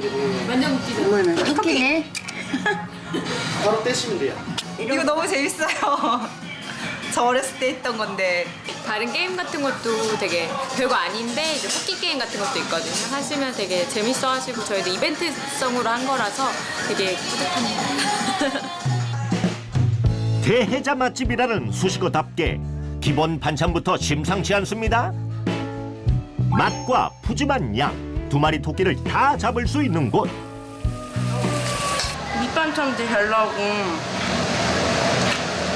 완전 굽기 전에. 어머나 웃기네. 바로 떼시면 돼요. 이거 너무 재밌어요. 저 어렸을 때 했던 건데. 다른 게임 같은 것도 되게 별거 아닌데 이제 뽑기 게임 같은 것도 있거든요. 하시면 되게 재밌어 하시고 저희도 이벤트성으로 한 거라서 되게 뿌듯합니다. 대해자 맛집이라는 수식어답게 기본 반찬부터 심상치 않습니다. 맛과 푸짐한 양, 2마리 토끼를 다 잡을 수 있는 곳. 밑반찬도 잘 나오고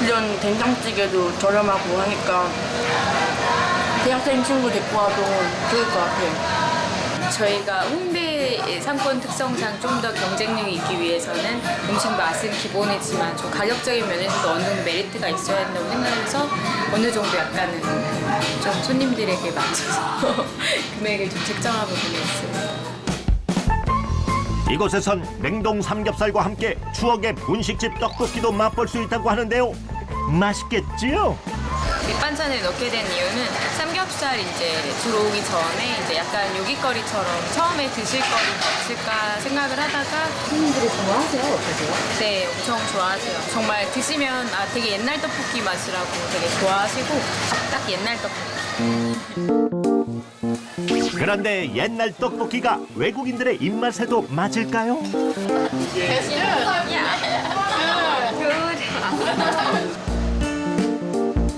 이런 된장찌개도 저렴하고 하니까 대학생 친구 데리고 와도 좋을 것 같아요. 저희가 홍대 상권 특성상 좀 더 경쟁력이 있기 위해서는 음식 맛은 기본이지만 좀 가격적인 면에서도 어느 정도 메리트가 있어야 된다고 생각해서 어느 정도 약간은 좀 손님들에게 맞춰서 금액을 좀 책정한 부분이 있습니다. 이곳에선 냉동 삼겹살과 함께 추억의 분식집 떡볶이도 맛볼 수 있다고 하는데요. 맛있겠지요? 밑반찬을 넣게 된 이유는 삼겹살 이제 들어오기 전에 이제 약간 요깃거리처럼 처음에 드실 거리 없을까 생각을 하다가 손님들이 좋아하세요? 어떠세요? 네, 엄청 좋아하세요. 정말 드시면 되게 옛날 떡볶이 맛이라고 되게 좋아하시고 딱 옛날 떡볶이. 그런데 옛날 떡볶이가 외국인들의 입맛에도 맞을까요?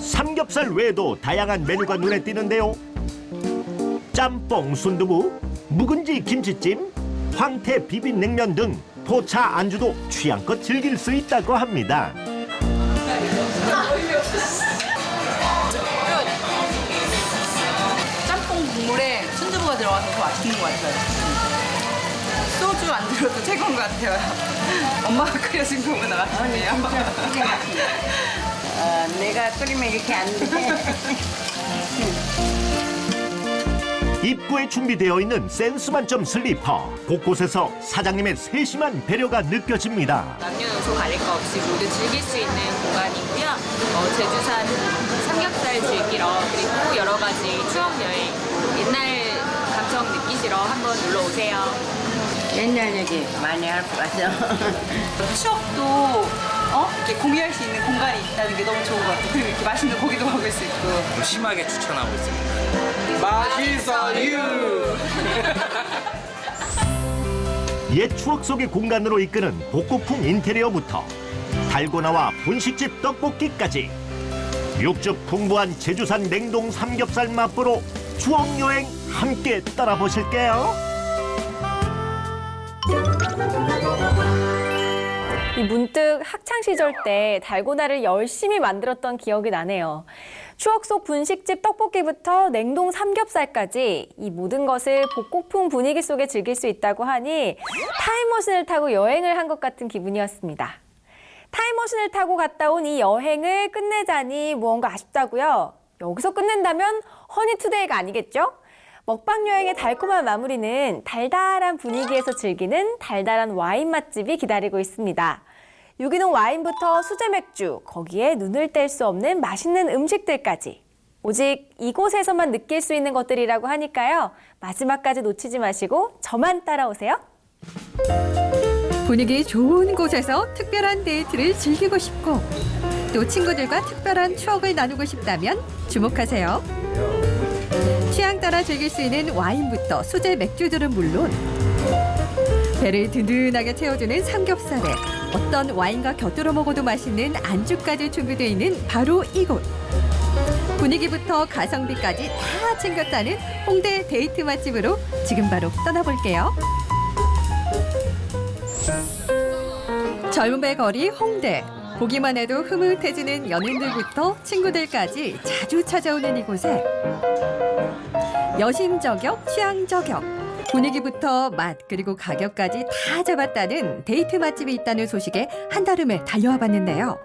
삼겹살 외에도 다양한 메뉴가 눈에 띄는데요. 짬뽕 순두부, 묵은지 김치찜, 황태 비빔냉면 등 포차 안주도 취향껏 즐길 수 있다고 합니다. 짬뽕 국물에 순두부가 들어가서 더 맛있는 것 같아요. 소주 안 들어도 최고인 것 같아요. 엄마가 끓여준 거보다 맛있네요. 내가 끓이면 이렇게 안 돼. 입구에 준비되어 있는 센스 만점 슬리퍼. 곳곳에서 사장님의 세심한 배려가 느껴집니다. 남녀노소 가릴 거 없이 모두 즐길 수 있는 공간이고요. 제주산 삼겹살 즐기러 그리고 여러 가지 추억 여행, 옛날 감성 느끼시러 한번 놀러 오세요. 옛날 얘기 많이 할 것 같아요. 추억도 이렇게 공유할 수 있는 공간이 있다는 게 너무 좋은 것 같아요. 그리고 이렇게 맛있는 고기도 먹을 수 있고. 심하게 추천하고 있습니다. 맛있어요. 옛 추억 속의 공간으로 이끄는 복고풍 인테리어부터 달고나와 분식집 떡볶이까지 육즙 풍부한 제주산 냉동 삼겹살 맛보러 추억여행 함께 떠나보실게요. 문득 학창시절 때 달고나를 열심히 만들었던 기억이 나네요. 추억 속 분식집 떡볶이부터 냉동 삼겹살까지 이 모든 것을 복고풍 분위기 속에 즐길 수 있다고 하니 타임머신을 타고 여행을 한 것 같은 기분이었습니다. 타임머신을 타고 갔다 온 이 여행을 끝내자니 무언가 아쉽다고요? 여기서 끝낸다면 허니투데이가 아니겠죠? 먹방 여행의 달콤한 마무리는 달달한 분위기에서 즐기는 달달한 와인 맛집이 기다리고 있습니다. 유기농 와인부터 수제 맥주, 거기에 눈을 뗄 수 없는 맛있는 음식들까지. 오직 이곳에서만 느낄 수 있는 것들이라고 하니까요. 마지막까지 놓치지 마시고 저만 따라오세요. 분위기 좋은 곳에서 특별한 데이트를 즐기고 싶고 또 친구들과 특별한 추억을 나누고 싶다면 주목하세요. 취향 따라 즐길 수 있는 와인부터 수제 맥주들은 물론 배를 든든하게 채워주는 삼겹살에 어떤 와인과 곁들여 먹어도 맛있는 안주까지 준비되어 있는 바로 이곳. 분위기부터 가성비까지 다 챙겼다는 홍대 데이트 맛집으로 지금 바로 떠나볼게요. 젊음의 거리 홍대. 보기만 해도 흐뭇해지는 연인들부터 친구들까지 자주 찾아오는 이곳에 여심 저격, 취향 저격, 분위기부터 맛 그리고 가격까지 다 잡았다는 데이트 맛집이 있다는 소식에 한달음에 달려와 봤는데요.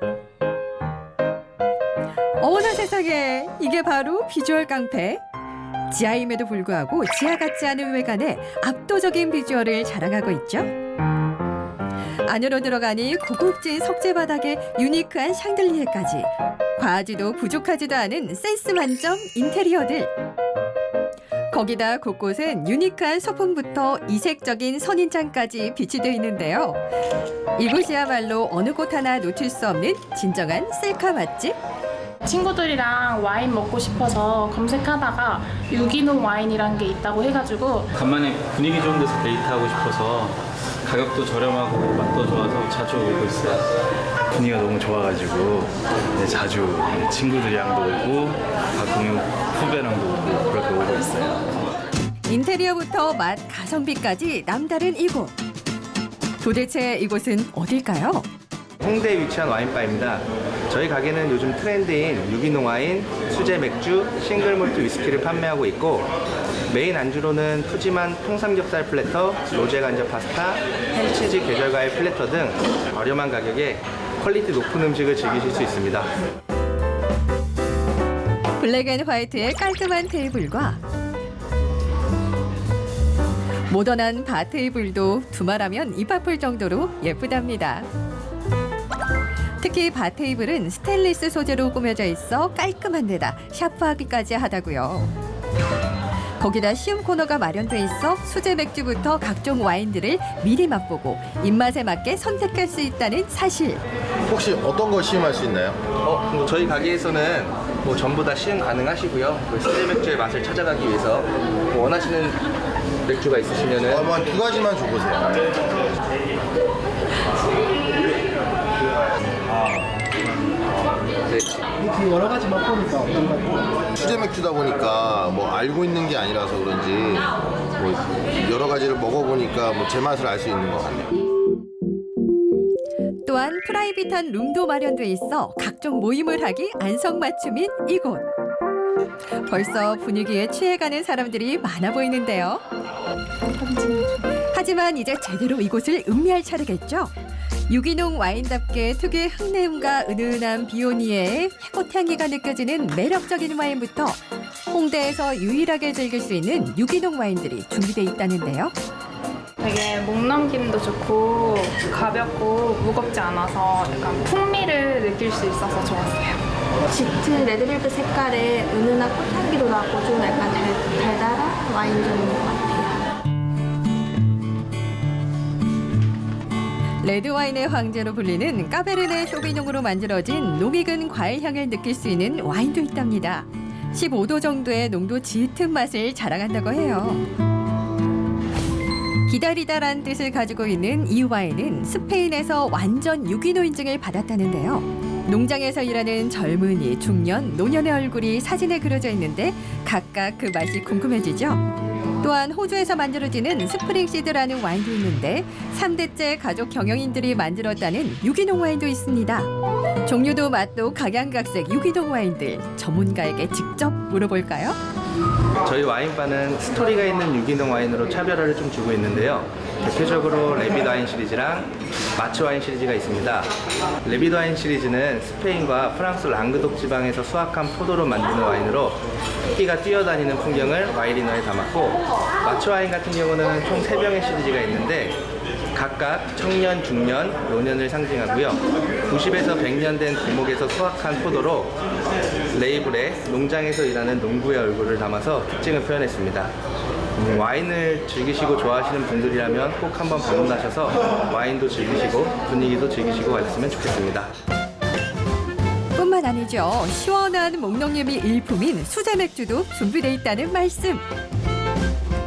어머나 세상에, 이게 바로 비주얼 깡패. 지하임에도 불구하고 지하 같지 않은 외관에 압도적인 비주얼을 자랑하고 있죠. 안으로 들어가니 고급진 석재 바닥에 유니크한 샹들리에까지 과하지도 부족하지도 않은 센스 만점 인테리어들. 거기다 곳곳은 유니크한 소품부터 이색적인 선인장까지 비치되어 있는데요. 이곳이야말로 어느 곳 하나 놓칠 수 없는 진정한 셀카 맛집. 친구들이랑 와인 먹고 싶어서 검색하다가 유기농 와인이란 게 있다고 해가지고 간만에 분위기 좋은 데서 데이트하고 싶어서 가격도 저렴하고 맛도 좋아서 자주 오고 있어요. 분위기가 너무 좋아가지고 자주 친구들이랑도 오고 가끔 후배랑도 오고 그렇게 오고 있어요. 인테리어부터 맛, 가성비까지 남다른 이곳. 도대체 이곳은 어딜까요? 홍대에 위치한 와인바입니다. 저희 가게는 요즘 트렌드인 유기농 와인, 수제 맥주, 싱글몰트 위스키를 판매하고 있고 메인 안주로는 푸짐한 통삼겹살 플래터, 로제 간접 파스타, 햄치즈 계절과일 플래터 등 저렴한 가격에 퀄리티 높은 음식을 즐기실 수 있습니다. 블랙 앤 화이트의 깔끔한 테이블과 모던한 바 테이블도 두말하면 입 아플 정도로 예쁘답니다. 특히 바 테이블은 스테인리스 소재로 꾸며져 있어 깔끔한 데다 샤프하기까지 하다고요. 거기다 시음 코너가 마련돼 있어 수제 맥주부터 각종 와인들을 미리 맛보고 입맛에 맞게 선택할 수 있다는 사실. 혹시 어떤 거 시음할 수 있나요? 저희 가게에서는 전부 다 시음 가능하시고요. 수제 맥주의 맛을 찾아가기 위해서 원하시는 맥주가 있으시면은 한 두 가지만 줘보세요. 이렇게 여러 가지 맛보니까 어떤 것 같아요? 수제 맥주다 보니까 뭐 알고 있는 게 아니라서 그런지 뭐 여러 가지를 먹어보니까 뭐 제 맛을 알 수 있는 것 같네요. 또한 프라이빗한 룸도 마련돼 있어 각종 모임을 하기 안성맞춤인 이곳. 벌써 분위기에 취해가는 사람들이 많아 보이는데요. 하지만 이제 제대로 이곳을 음미할 차례겠죠. 유기농 와인답게 특유의 흙내음과 은은한 비오니의 회꽃향기가 느껴지는 매력적인 와인부터 홍대에서 유일하게 즐길 수 있는 유기농 와인들이 준비돼 있다는데요. 되게 목 넘김도 좋고 가볍고 무겁지 않아서 약간 풍미를 느낄 수 있어서 좋았어요. 짙은 레드벨벳 색깔에 은은한 꽃향기도 나고 좀 약간 달달한 와인종인 것 같아요. 레드와인의 황제로 불리는 까베르네 쇼비뇽으로 만들어진 농익은 과일향을 느낄 수 있는 와인도 있답니다. 15도 정도의 농도 짙은 맛을 자랑한다고 해요. 기다리다란 뜻을 가지고 있는 이 와인은 스페인에서 완전 유기농 인증을 받았다는데요. 농장에서 일하는 젊은이, 중년, 노년의 얼굴이 사진에 그려져 있는데 각각 그 맛이 궁금해지죠. 또한 호주에서 만들어지는 스프링시드라는 와인도 있는데 3대째 가족 경영인들이 만들었다는 유기농 와인도 있습니다. 종류도 맛도 각양각색 유기농 와인들 전문가에게 직접 물어볼까요? 저희 와인바는 스토리가 있는 유기농 와인으로 차별화를 좀 주고 있는데요. 대표적으로 레비드 와인 시리즈랑 마츠 와인 시리즈가 있습니다. 레비드 와인 시리즈는 스페인과 프랑스 랑그독 지방에서 수확한 포도로 만드는 와인으로 토끼가 뛰어다니는 풍경을 와이리너에 담았고, 마츠 와인 같은 경우는 총 3병의 시리즈가 있는데 각각 청년, 중년, 노년을 상징하고요. 90에서 100년 된 두목에서 수확한 포도로 레이블에 농장에서 일하는 농부의 얼굴을 담아서 특징을 표현했습니다. 와인을 즐기시고 좋아하시는 분들이라면 꼭 한번 방문하셔서 와인도 즐기시고 분위기도 즐기시고 가셨으면 좋겠습니다. 뿐만 아니죠. 시원한 목넘김이 일품인 수제 맥주도 준비돼 있다는 말씀.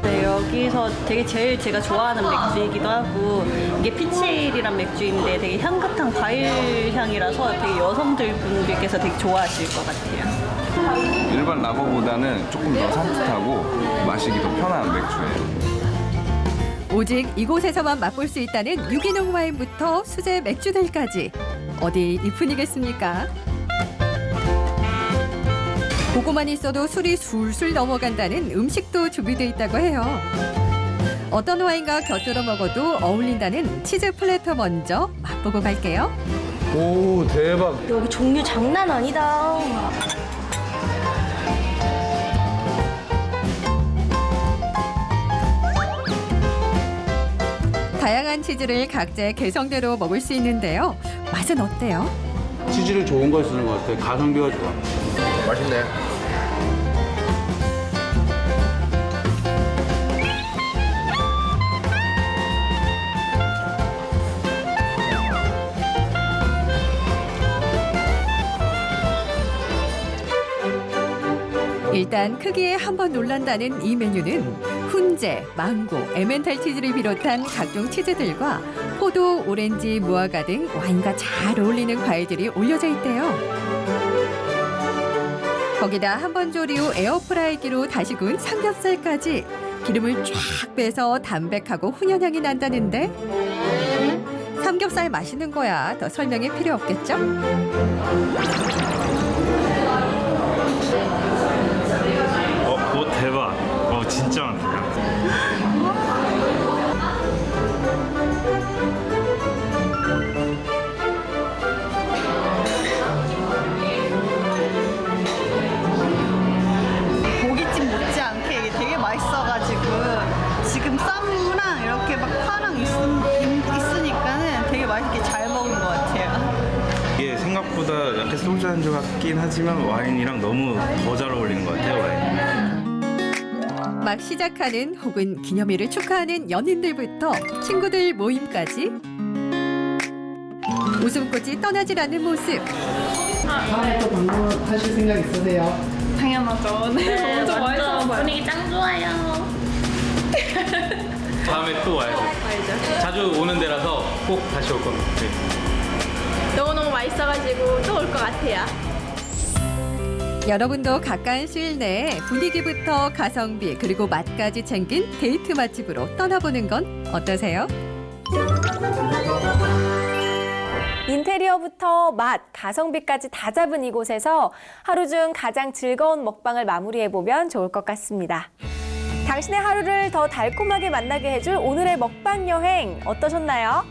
네, 여기서 되게 제일 제가 좋아하는 맥주이기도 하고, 이게 피치일이란 맥주인데 되게 향긋한 과일 향이라서 되게 여성들 분들께서 되게 좋아하실 것 같아요. 일반 라거보다는 조금 더 산뜻하고 마시기 더 편한 맥주예요. 오직 이곳에서만 맛볼 수 있다는 유기농 와인부터 수제 맥주들까지 어디 이뿐이겠습니까? 보고만 있어도 술이 술술 넘어간다는 음식도 준비되어 있다고 해요. 어떤 와인과 곁들여 먹어도 어울린다는 치즈 플래터 먼저 맛보고 갈게요. 오, 대박. 여기 종류 장난 아니다. 다양한 치즈를 각자의 개성대로 먹을 수 있는데요. 맛은 어때요? 치즈를 좋은 걸 쓰는 것 같아요. 가성비가 좋아. 맛있네. 일단 크기에 한번 놀란다는 이 메뉴는 훈제, 망고, 에멘탈 치즈를 비롯한 각종 치즈들과 포도, 오렌지, 무화과 등 와인과 잘 어울리는 과일들이 올려져 있대요. 거기다 한번 조리 후 에어프라이기로 다시 구운 삼겹살까지 기름을 쫙 빼서 담백하고 훈연향이 난다는데 삼겹살 맛있는 거야 더 설명이 필요 없겠죠? 대박. 진짜 많다. 고깃집 못지않게 이게 되게 맛있어가지고 지금 쌈무랑 이렇게 막 파랑 있으니까는 되게 맛있게 잘 먹은 것 같아요. 이게 생각보다 약간 소주 안주 같긴 하지만 와인이랑 너무 더 잘 어울리는 것 같아요, 와인이. 막 시작하는 혹은 기념일을 축하하는 연인들부터 친구들 모임까지 웃음꽃이 떠나질 않는 모습. 다음에 또 방문하실 생각 있으세요? 당연하죠. 네, 엄청 맛있어서 분위기 짱 좋아요. 다음에 또 와야죠. 자주 오는 데라서 꼭 다시 올 겁니다. 너무너무 맛있어가지고 또 올 것 같아요. 여러분도 가까운 시일 내에 분위기부터 가성비 그리고 맛까지 챙긴 데이트 맛집으로 떠나보는 건 어떠세요? 인테리어부터 맛, 가성비까지 다 잡은 이곳에서 하루 중 가장 즐거운 먹방을 마무리해보면 좋을 것 같습니다. 당신의 하루를 더 달콤하게 만나게 해줄 오늘의 먹방 여행 어떠셨나요?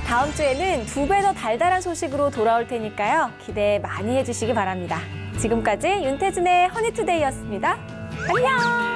다음 주에는 2배 더 달달한 소식으로 돌아올 테니까요. 기대 많이 해주시기 바랍니다. 지금까지 윤태진의 허니투데이였습니다. 안녕!